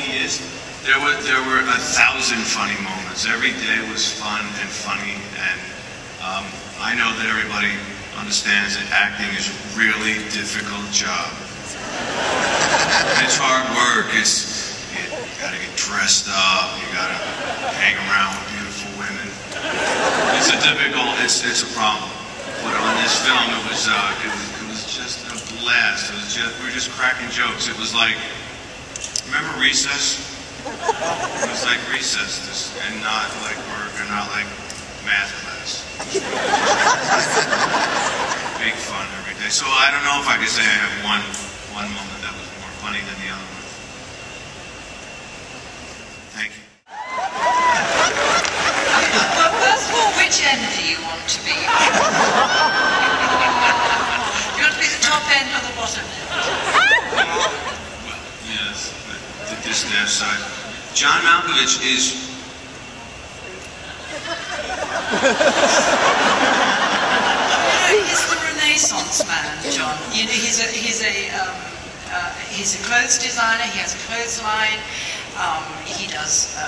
he is. There were 1,000 funny moments. Every day was fun and funny, and I know that everybody understands that acting is a really difficult job. It's hard work. You gotta get dressed up. You gotta hang around with beautiful women. It's a problem. But on this film, it was just a blast. We were just cracking jokes. It was like, remember Recess? It was like recess, and not like work, or not like math class. Big fun every day. So I don't know if I could say I have one moment that was more funny than the other one. Thank you. Well, first of all, which end do you want to be? Do you want to be the top end or the bottom end? Well, yes, the left side. John Malkovich is... He's the Renaissance man, John. You know, he's a clothes designer. He has a clothes line. He does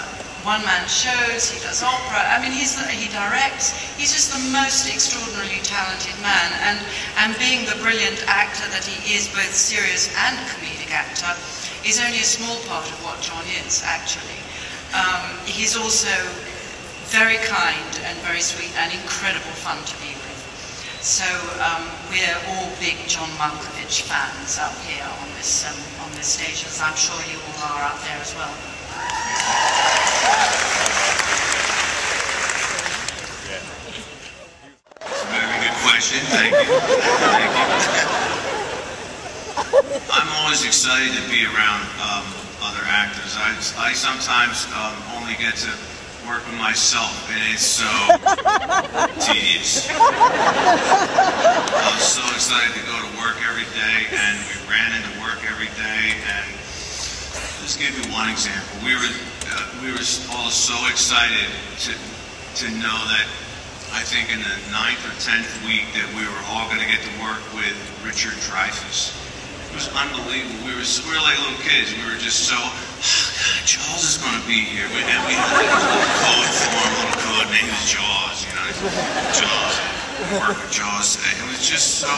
one-man shows. He does opera. I mean, he directs. He's just the most extraordinarily talented man. And being the brilliant actor that he is, both serious and comedic actor, is only a small part of what John is, actually. He's also very kind and very sweet and incredible fun to be with. So we're all big John Malkovich fans up here on this stage, as I'm sure you all are out there as well. That's a very good question. Thank you. Thank you. I'm always excited to be around other actors. I sometimes only get to work with myself, and it's so tedious. I was so excited to go to work every day, and we ran into work every day. And just give you one example. We were all so excited to know that I think in the 9th or 10th week that we were all going to get to work with Richard Dreyfuss. It was unbelievable. We were like little kids. We were just so, oh God, Jaws is going to be here. And we had like a little code for him, little code, name is Jaws, you know. Jaws. Work with Jaws today. It was just so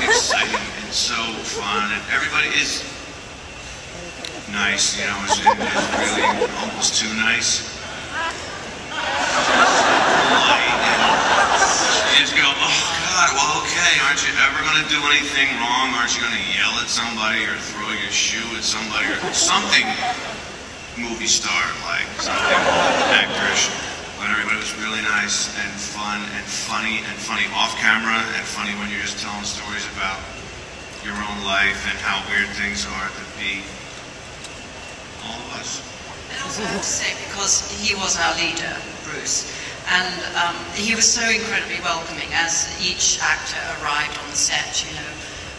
exciting and so fun. And everybody is nice, you know. It's really almost too nice. Polite. And you just go, oh God, well, okay, aren't you ever going to do anything wrong? Aren't you going to yell at somebody or throw your shoe at somebody or something movie star-like, something actorish? But everybody was really nice and fun and funny off camera and funny when you're just telling stories about your own life and how weird things are to be all of us. And also I have to say, because he was our leader, Bruce, and he was so incredibly welcoming as each actor arrived on the set, you know,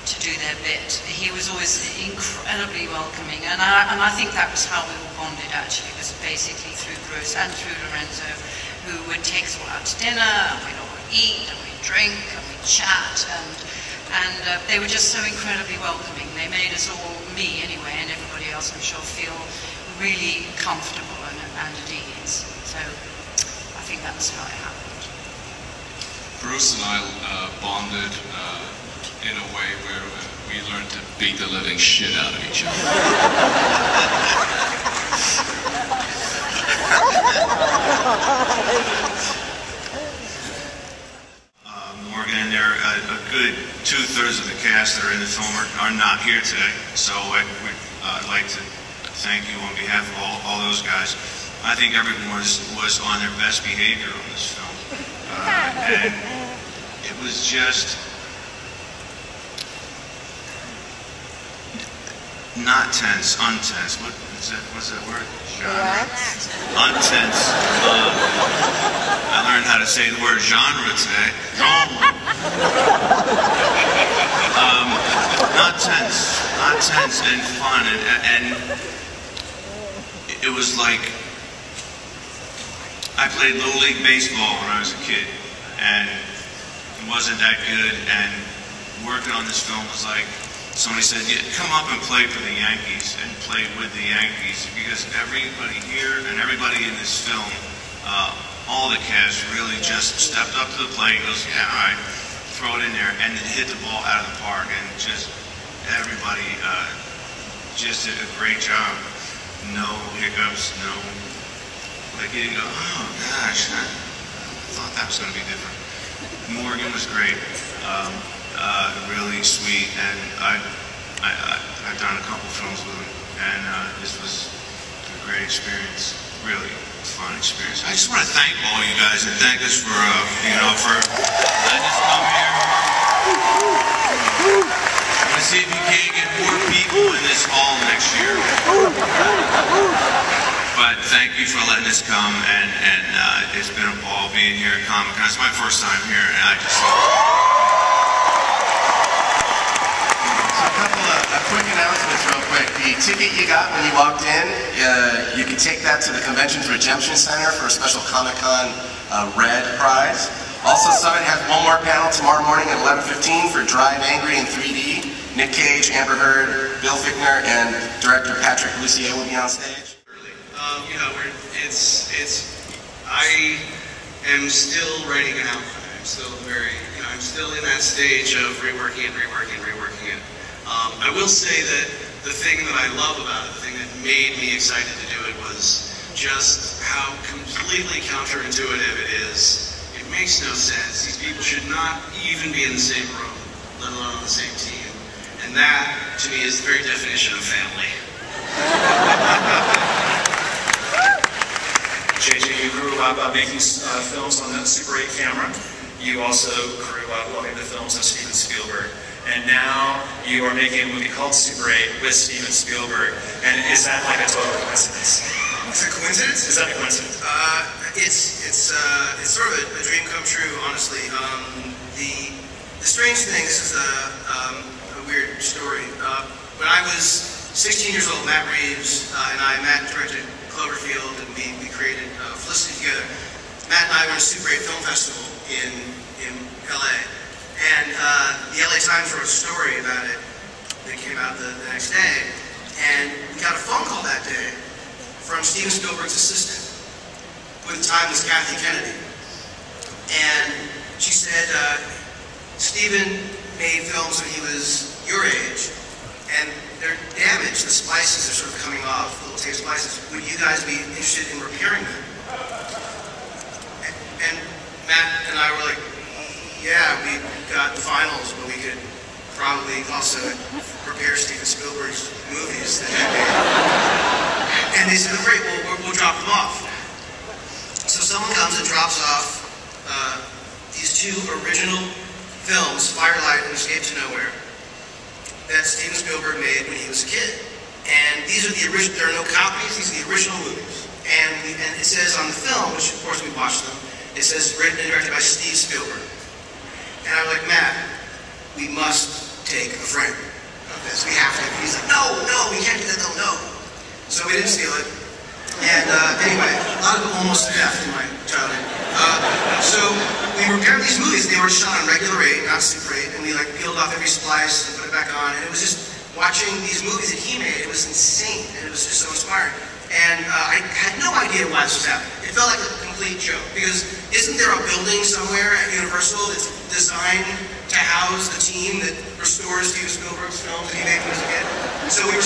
to do their bit. He was always incredibly welcoming, and I think that was how we all bonded, actually, was basically through Bruce and through Lorenzo, who would take us all out to dinner, and we'd all eat, and we'd drink, and we'd chat, and they were just so incredibly welcoming. They made us all, me anyway, and everybody else, I'm sure, feel really comfortable and at ease. So I think that's how it happened. Bruce and I bonded in a way where we learned to beat the living shit out of each other. Morgan and there a good 2/3 of the cast that are in the film are not here today, so I'd like to thank you on behalf of all those guys. I think everyone was on their best behavior on this film, and it was just not tense, untense. What's that word? Genre? Untense. I learned how to say the word genre today. Not tense and fun, and it was like I played Little League Baseball when I was a kid, and it wasn't that good, and working on this film was like somebody said, yeah, come up and play for the Yankees and play with the Yankees, because everybody here and everybody in this film, all the cast really just stepped up to the plate and goes, yeah, all right, throw it in there, and then hit the ball out of the park, and just everybody just did a great job. No hiccups, no, like you didn't go, oh gosh, I thought that was going to be different. Morgan was great, really sweet, and I've done a couple films with him, and this was a great experience, really fun experience. I just want to thank all you guys and thank us for, for letting us come here. I'm going to see if you can't get more people in this hall next year. But thank you for letting us come, and it's been a ball being here at Comic-Con. It's my first time here, and I just... Quick announcements real quick. The ticket you got when you walked in, you can take that to the Conventions Redemption Center for a special Comic-Con Red prize. Also, Summit has one more panel tomorrow morning at 11:15 for Drive Angry in 3D. Nick Cage, Amber Heard, Bill Fichtner, and director Patrick Lussier will be on stage. I am still writing an output. I'm still I'm still in that stage of reworking it. I will say that the thing that I love about it, the thing that made me excited to do it, was just how completely counterintuitive it is. It makes no sense. These people should not even be in the same room, let alone on the same team. And that, to me, is the very definition of family. JJ, you grew up making films on the Super 8 camera. You also grew up loving the films of Steven Spielberg. And now you are making a movie called Super 8 with Steven Spielberg. And is that like a total coincidence? Is it a coincidence? Is that a coincidence? It's sort of a dream come true, honestly. The strange thing, this is a weird story. When I was 16 years old, Matt Reeves Matt directed Cloverfield, and we created Felicity together. Matt and I were at a Super 8 Film Festival in LA. And the LA Times wrote a story about it that came out the next day. And we got a phone call that day from Steven Spielberg's assistant, who at the time was Kathy Kennedy. And she said, Steven made films when he was your age, and they're damaged. The splices are sort of coming off, little tape splices. Would you guys be interested in repairing them? And Matt and I were like, yeah, we got finals, but we could probably also repair Steven Spielberg's movies that he made. And they said, great, we'll drop them off. So someone comes and drops off these two original films, Firelight and Escape to Nowhere, that Steven Spielberg made when he was a kid. And these are the original, there are no copies, these are the original movies. And it says on the film, which of course we watched them, it says written and directed by Steve Spielberg. And I was like, Matt, we must take a frame of this. We have to. He's like, no, we can't do that, no. So we didn't steal it. And anyway, a lot of almost theft in my childhood. So we repaired these movies. They were shot on regular 8, not Super 8. And we like peeled off every splice and put it back on. And it was just watching these movies that he made. It was insane. And it was just so inspiring. And I had no idea why this was happening. It felt like a complete joke, because isn't there a building somewhere at Universal that's designed to house the team that restores Steven Spielberg's films that he made when he was a kid? So we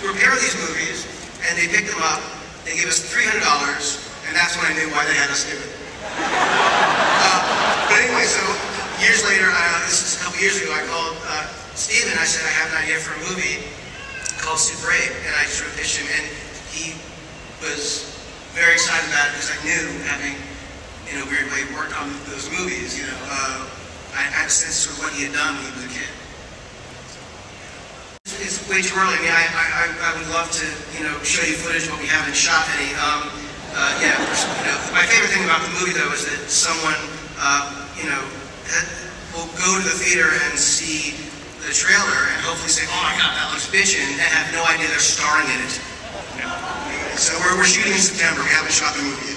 repaired these movies, and they picked them up. They gave us $300, and that's when I knew why they had us do it. But anyway, so years later, this was a couple years ago, I called Steven. I said, I have an idea for a movie called Super 8, and I sort of pitched him, and he was very excited about it because I knew, having, in a weird way, worked on those movies, I had a sense of what he had done when he was a kid. It's way too early. I mean, I would love to, show you footage, but we haven't shot any. My favorite thing about the movie, though, is that someone, will go to the theater and see the trailer and hopefully say, oh my God, that looks bitchin', and have no idea they're starring in it. So we're shooting in September. We haven't shot the movie yet.